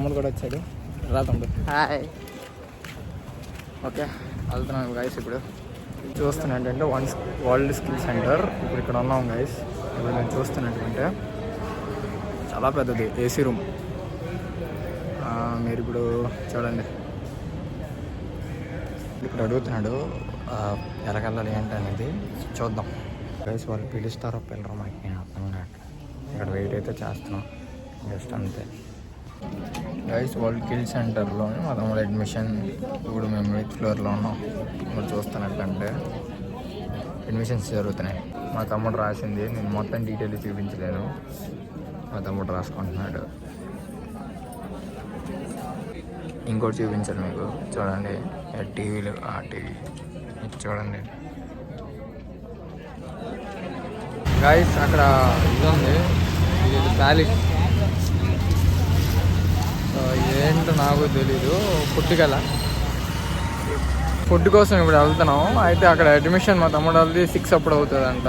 తమ్ముడు కూడా వచ్చాడు. రా తమ్ముడు. హాయ్. ఓకే వెళ్తున్నాను గైస్. ఇప్పుడు చూస్తున్నా ఏంటంటే వరల్డ్ స్కిల్ సెంటర్. ఇప్పుడు ఇక్కడ ఉన్నాం గైస్. ఇప్పుడు నేను చూస్తున్నట్టుకుంటే చాలా పెద్దది ఏసీ రూమ్. మీరు ఇప్పుడు చూడండి. ఇప్పుడు అడుగుతున్నాడు ఎలాగెళ్ళాలి ఏంటి అనేది. చూద్దాం గైస్. వాళ్ళు పిలుస్తారో పిల్లరో మనకి నేను అర్థం కాదు. ఇక్కడ వెయిట్ అయితే చేస్తున్నాం జస్ట్ అంతే గైస్. వరల్డ్ స్కిల్ సెంటర్లో మా తమ్ముడు అడ్మిషన్. ఇప్పుడు మేము 8th ఫ్లోర్లో ఉన్నాం. ఇప్పుడు చూస్తున్నట్లంటే అడ్మిషన్స్ జరుగుతున్నాయి. మా తమ్ముడు రాసింది నేను మొత్తం డీటెయిల్ చూపించలేను. మా తమ్ముడు రాసుకుంటున్నాడు. ఇంకోటి చూపించాలి మీకు. చూడండి టీవీలు. ఆ టీవీ చూడండి గైస్. అక్కడ ఇది ఉంది, ఇది ప్యాలెస్. ఏంటో నాకు తెలీదు. ఫుడ్ కోసం ఇప్పుడు వెళ్తున్నాం. అయితే అక్కడ అడ్మిషన్ మా తమ్ముడు వాళ్ళది 6 అప్పుడు అవుతుందంట.